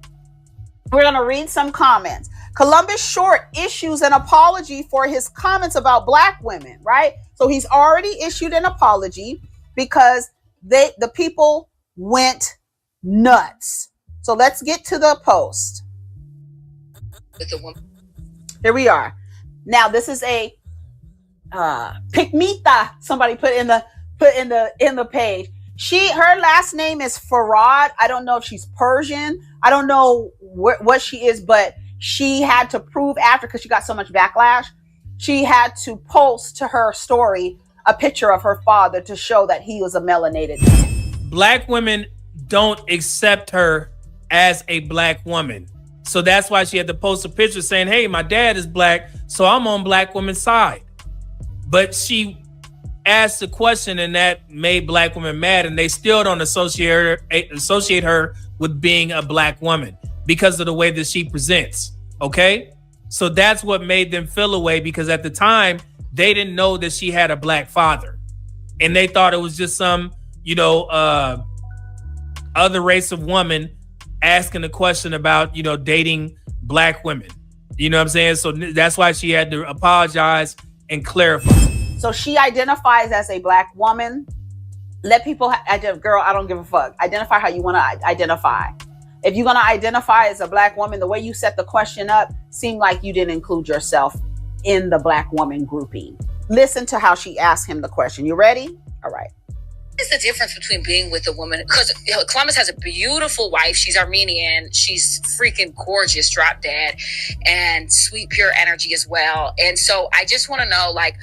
We're going to read some comments. Columbus Short issues an apology for his comments about black women, right? So he's already issued an apology because the people went nuts. So let's get to the post. Here we are. Now this is a Picmita. Somebody put in the page. Her last name is Farad. I don't know if she's Persian. I don't know what she is, but she had to prove after, because she got so much backlash, she had to post to her story a picture of her father to show that he was a melanated man. Black women don't accept her as a black woman. So that's why she had to post a picture saying, hey, my dad is black, so I'm on black women's side. But she asked the question, and that made black women mad, and they still don't associate her with being a black woman because of the way that she presents. Okay, so that's what made them feel away, because at the time they didn't know that she had a black father, and they thought it was just some other race of woman asking a question about, dating black women. You know what I'm saying? So that's why she had to apologize and clarify. So she identifies as a black woman. Let people, girl, I don't give a fuck. Identify how you want to identify. If you're going to identify as a black woman, the way you set the question up seemed like you didn't include yourself in the black woman grouping. Listen to how she asked him the question. You ready? All right. What is the difference between being with a woman? Because Columbus has a beautiful wife. She's Armenian. She's freaking gorgeous, drop dead, and sweet, pure energy as well. And so I just want to know, like,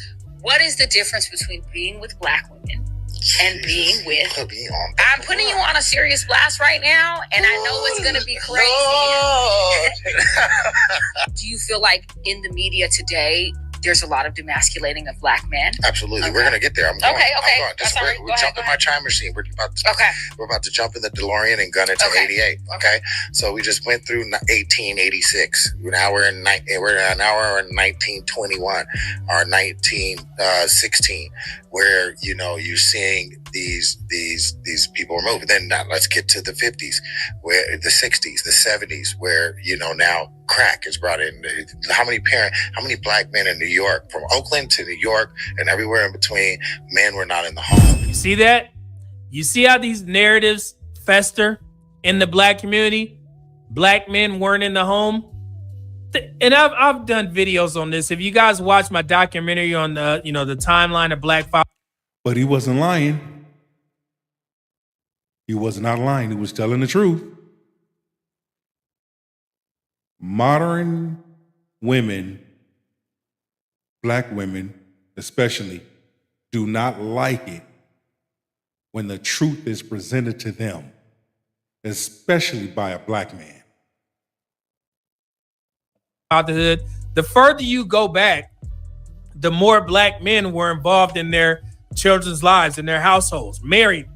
what is the difference between being with black women and being with... I'm putting you on a serious blast right now, and I know it's going to be crazy. Do you feel like in the media today, there's a lot of demasculating of black men? Absolutely. Okay. We're going to get there. I'm going. We're jumping my time machine. We're about to jump in the DeLorean and gun it to 88. Okay. So we just went through 1886. Now we're in 1921 or 1916, where, you're seeing these people remove. Then now let's get to the 50s, where the 60s, the 70s, where, now crack is brought in. How many black men in New York, from Oakland to New York and everywhere in between, men were not in the home. You see that? You see how these narratives fester in the black community? Black men weren't in the home. And I've done videos on this. If you guys watch my documentary on the timeline of black fathers. But he wasn't lying. He was not lying. He was telling the truth. Modern women, black women especially, do not like it when the truth is presented to them, especially by a black man. Fatherhood, the further you go back, the more black men were involved in their children's lives, in their households, married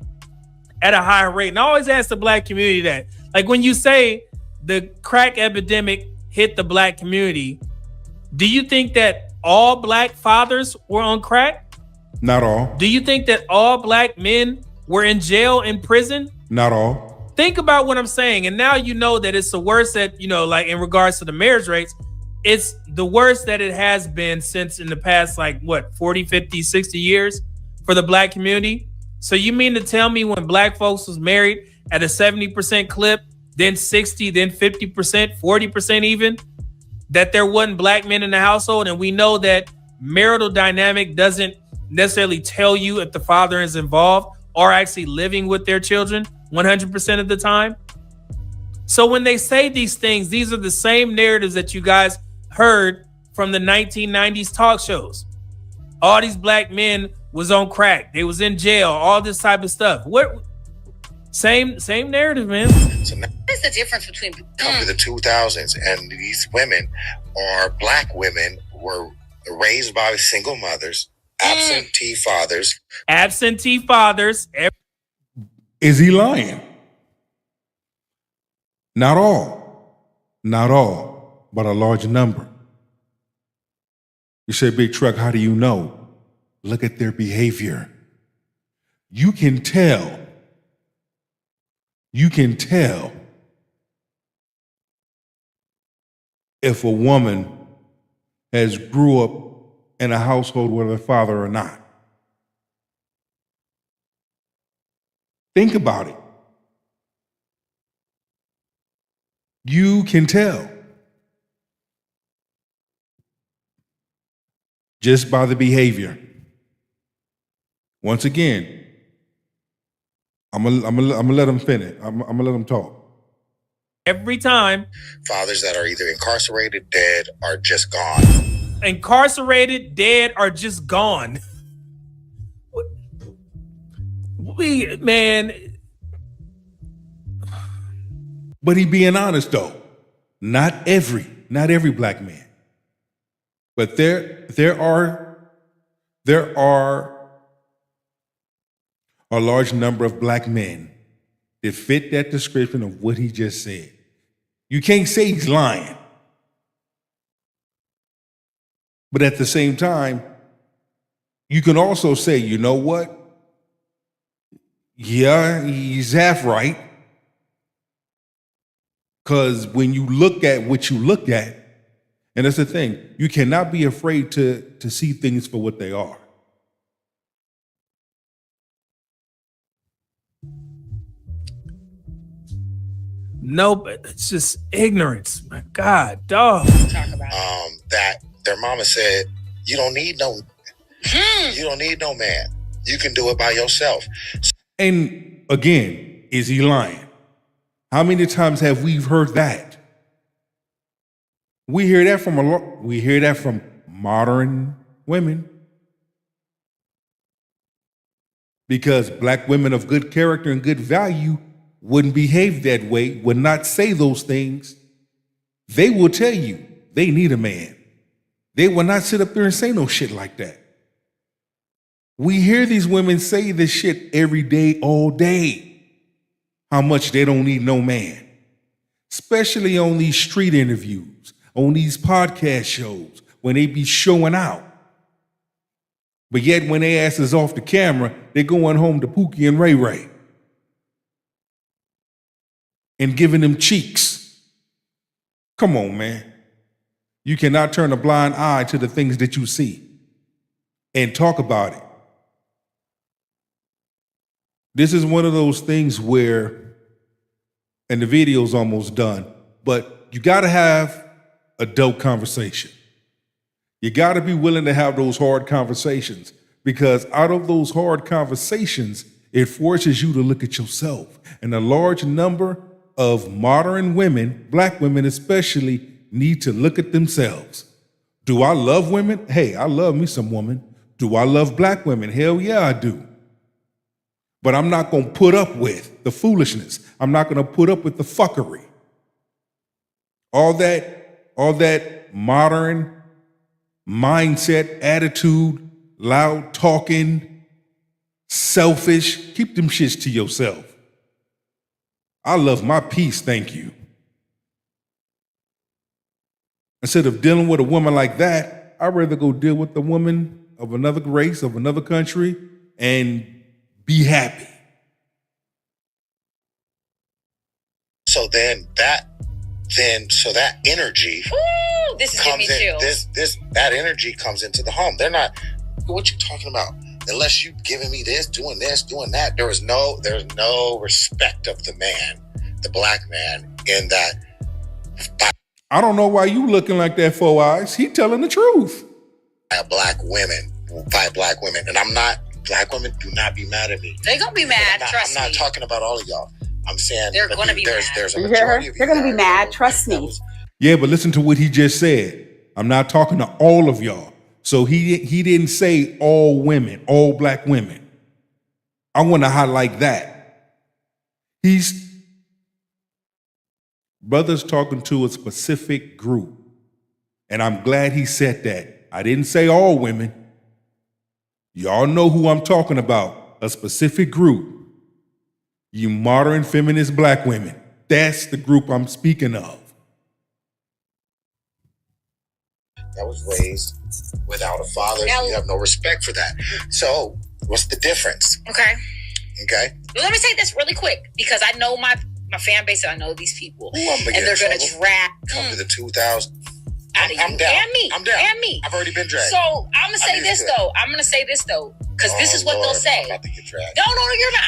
at a higher rate. And I always ask the black community that, like, when you say the crack epidemic hit the black community, do you think that all black fathers were on crack? Not all. Do you think that all black men were in jail, in prison? Not all. Think about what I'm saying. And now you know that it's the worst that, like in regards to the marriage rates, it's the worst that it has been since in the past, 40, 50, 60 years for the black community. So you mean to tell me when black folks was married at a 70% clip, then 60, then 50%, 40% even, that there wasn't black men in the household? And we know that marital dynamic doesn't necessarily tell you if the father is involved or actually living with their children 100% of the time. So when they say these things, these are the same narratives that you guys heard from the 1990s talk shows. All these black men was on crack. They was in jail, all this type of stuff. Same narrative, man. So now, What is the difference between... come to the 2000s, and these women, or black women, were raised by single mothers, absentee fathers. Is he lying? Not all, but a large number. You say, Big Truck, how do you know? Look at their behavior. You can tell if a woman has grew up in a household with her father or not. Think about it. You can tell just by the behavior. Once again, I'm gonna let them finish. I'm gonna let them talk. Every time. Fathers that are either incarcerated, dead, or just gone. Incarcerated, dead, or just gone. Man. But he being honest though. Not every black man. But there are a large number of black men that fit that description of what he just said. You can't say he's lying. But at the same time, you can also say, you know what? Yeah, he's half right. Because when you look at what you look at, and that's the thing, you cannot be afraid to see things for what they are. No, but it's just ignorance. My God, dog. That their mama said, you don't need no man. You can do it by yourself. And again, is he lying? How many times have we heard that? We hear that from modern women. Because black women of good character and good value wouldn't behave that way, would not say those things. They will tell you they need a man. They will not sit up there and say no shit like that. We hear these women say this shit every day, all day. How much they don't need no man. Especially on these street interviews, on these podcast shows, when they be showing out. But yet when they ass is off the camera, they're going home to Pookie and Ray Ray. And giving them cheeks. Come on, man. You cannot turn a blind eye to the things that you see and talk about it. This is one of those things where, and the video's almost done, but you got to have adult conversation. You got to be willing to have those hard conversations, because out of those hard conversations, it forces you to look at yourself. And a large number of modern women, black women especially, need to look at themselves. Do I love women? Hey, I love me some woman. Do I love black women? Hell yeah, I do. But I'm not going to put up with the foolishness. I'm not going to put up with the fuckery. All that modern mindset, attitude, loud talking, selfish, keep them shits to yourself. I love my peace, thank you. Instead of dealing with a woman like that, I'd rather go deal with the woman of another race, of another country, and be happy. So that energy This is comes giving me in. chills. That energy comes into the home. They're not. What you talking about? Unless you giving me this, doing that. There's no respect of the man, the black man, in that. I don't know why you looking like that, Four Eyes. He telling the truth. By black women, and I'm not. Black women, do not be mad at me. They're gonna be mad. Trust I'm me. not talking about all of y'all. I'm saying They're gonna be mad. There's a You hear her? majority of you. They're gonna be mad. Trust me. Yeah, but listen to what he just said. I'm not talking to all of y'all. So he didn't say all women, all black women. I want to highlight that. Brother's talking to a specific group. And I'm glad he said that. I didn't say all women. Y'all know who I'm talking about. A specific group. You modern feminist black women. That's the group I'm speaking of. That was raised without a father. Now, so you have no respect for that. So what's the difference? Okay. Okay. Well, let me say this really quick, because I know my fan base and I know these people. Ooh, I'm gonna and get they're in going to trouble. drag Come to the 2000. out of you. I'm down. And me. I'm down. And me. I've already been dragged. So I'm going to say this, though. Because this is what Lord, they'll say. I'm about to get dragged. No, you're not.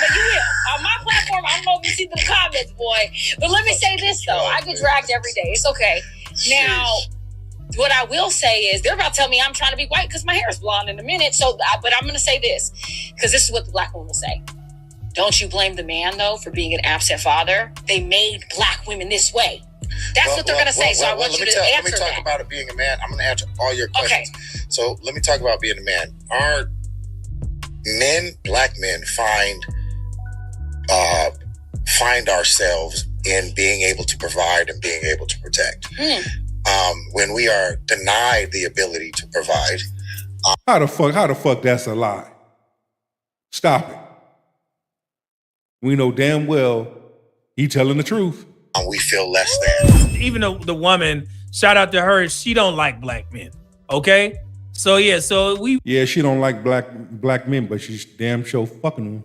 But you will. On my platform, I don't know if you see the comments, boy. But let me say this, though. I get dragged every day. It's okay. Now, what I will say is they're about to tell me I'm trying to be white because my hair is blonde in a minute. But I'm going to say this, because this is what the black woman will say. Don't you blame the man, though, for being an absent father? They made black women this way. That's what they're going to say. So I want you to answer that. Let me talk about it being a man. I'm going to answer all your questions. Okay. So let me talk about being a man. Our men, black men, find ourselves in being able to provide and being able to protect. When we are denied the ability to provide. How the fuck that's a lie? Stop it. We know damn well he telling the truth. We feel less than. Even though the woman, shout out to her, she don't like black men. Okay? So yeah, she don't like black men, but she's damn sure fucking them.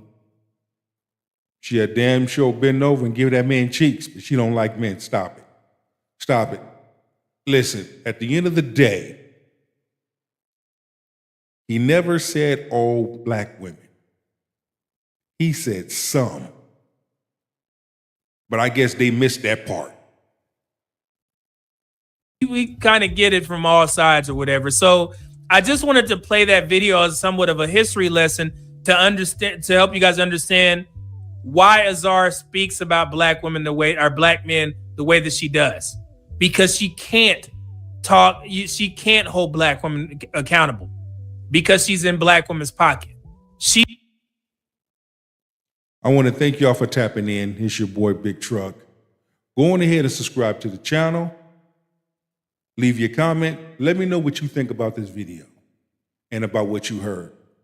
She a damn sure bend over and give that man cheeks, but she don't like men. Stop it. Stop it. Listen, at the end of the day, he never said all black women. He said some. But I guess they missed that part. We kind of get it from all sides or whatever. So I just wanted to play that video as somewhat of a history lesson to understand, to help you guys understand why Azar speaks about black women the way, or black men the way that she does. Because she can't she can't hold black women accountable because she's in black women's pocket. I want to thank y'all for tapping in. It's your boy Big Truck. Go on ahead and subscribe to the channel. Leave your comment. Let me know what you think about this video and about what you heard.